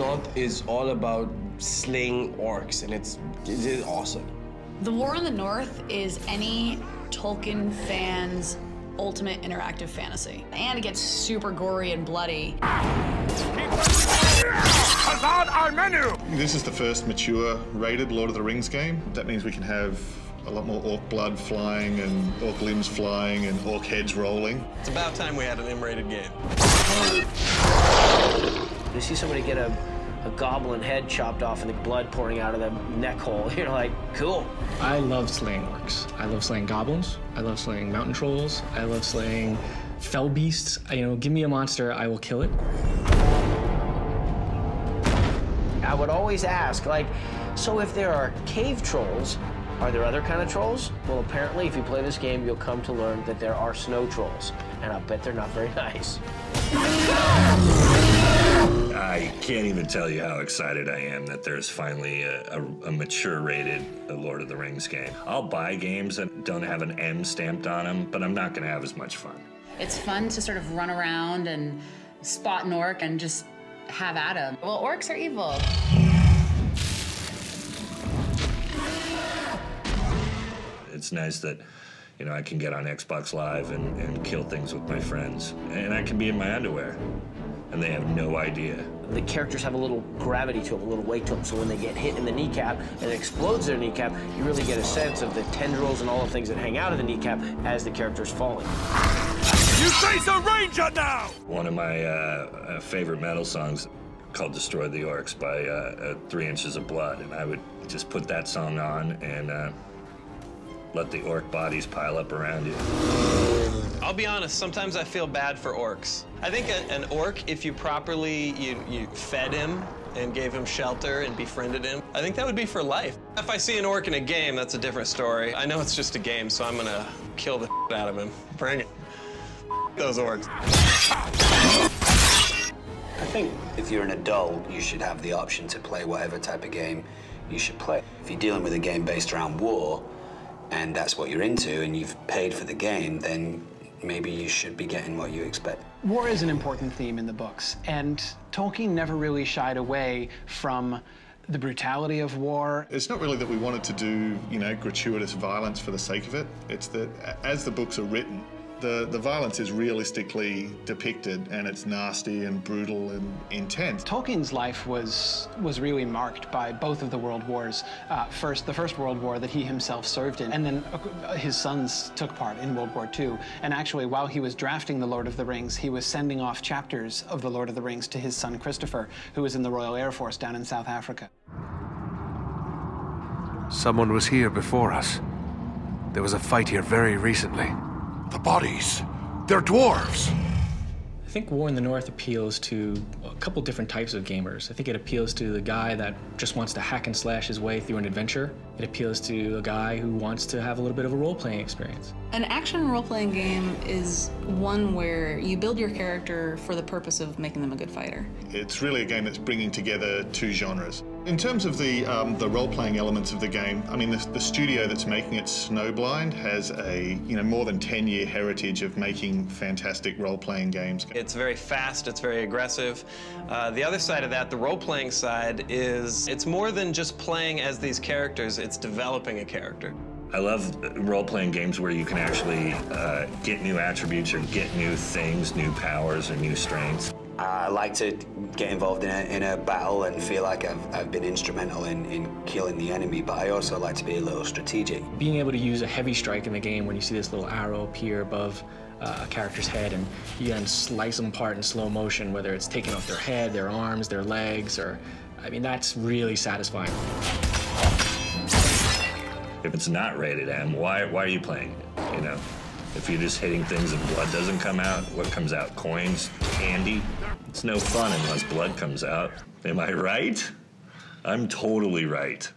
North is all about slaying orcs, and it is awesome. The War in the North is any Tolkien fan's ultimate interactive fantasy. And it gets super gory and bloody. About our menu! This is the first mature rated Lord of the Rings game. That means we can have a lot more orc blood flying and orc limbs flying and orc heads rolling. It's about time we had an M-rated game. You see somebody get a goblin head chopped off and the blood pouring out of the neck hole. You're like, cool. I love slaying orcs. I love slaying goblins. I love slaying mountain trolls. I love slaying fell beasts. You know, give me a monster, I will kill it. I would always ask, like, so if there are cave trolls, are there other kind of trolls? Well, apparently, if you play this game, you'll come to learn that there are snow trolls, and I'll bet they're not very nice. I can't even tell you how excited I am that there's finally a mature-rated Lord of the Rings game. I'll buy games that don't have an M stamped on them, but I'm not going to have as much fun. It's fun to sort of run around and spot an orc and just have at him. Well, orcs are evil. It's nice that, you know, I can get on Xbox Live and kill things with my friends. And I can be in my underwear, and they have no idea. The characters have a little gravity to them, a little weight to them, so when they get hit in the kneecap and it explodes their kneecap, you really get a sense of the tendrils and all the things that hang out of the kneecap as the character's falling. You face a ranger now! One of my favorite metal songs called Destroy the Orcs by 3 Inches of Blood, and I would just put that song on and let the orc bodies pile up around you. I'll be honest, sometimes I feel bad for orcs. I think an orc, if you properly, you fed him and gave him shelter and befriended him, I think that would be for life. If I see an orc in a game, that's a different story. I know it's just a game, so I'm gonna kill the out of him. Bring it. Those orcs. I think if you're an adult, you should have the option to play whatever type of game you should play. If you're dealing with a game based around war, and that's what you're into, and you've paid for the game, then maybe you should be getting what you expect. War is an important theme in the books, and Tolkien never really shied away from the brutality of war. It's not really that we wanted to do, you know, gratuitous violence for the sake of it. It's that as the books are written, the violence is realistically depicted, and it's nasty and brutal and intense. Tolkien's life was really marked by both of the world wars. First, the First World War that he himself served in, and then his sons took part in World War II. And actually, while he was drafting The Lord of the Rings, he was sending off chapters of The Lord of the Rings to his son Christopher, who was in the Royal Air Force down in South Africa. Someone was here before us. There was a fight here very recently. The bodies, they're dwarves. I think War in the North appeals to a couple different types of gamers. I think it appeals to the guy that just wants to hack and slash his way through an adventure. It appeals to a guy who wants to have a little bit of a role-playing experience. An action role-playing game is one where you build your character for the purpose of making them a good fighter. It's really a game that's bringing together two genres. In terms of the role-playing elements of the game, I mean, the studio that's making it, Snowblind, has a more than 10-year heritage of making fantastic role-playing games. It's very fast, it's very aggressive. The other side of that, the role-playing side, is it's more than just playing as these characters, it's developing a character. I love role-playing games where you can actually get new attributes or get new things, new powers or new strengths. I like to get involved in a battle and feel like I've been instrumental in killing the enemy, but I also like to be a little strategic. Being able to use a heavy strike in the game when you see this little arrow appear above a character's head and you can slice them apart in slow motion, whether it's taking off their head, their arms, their legs, or, I mean, that's really satisfying. If it's not rated M, why are you playing it, you know? If you're just hitting things and blood doesn't come out, what comes out? Coins? Candy? It's no fun unless blood comes out. Am I right? I'm totally right.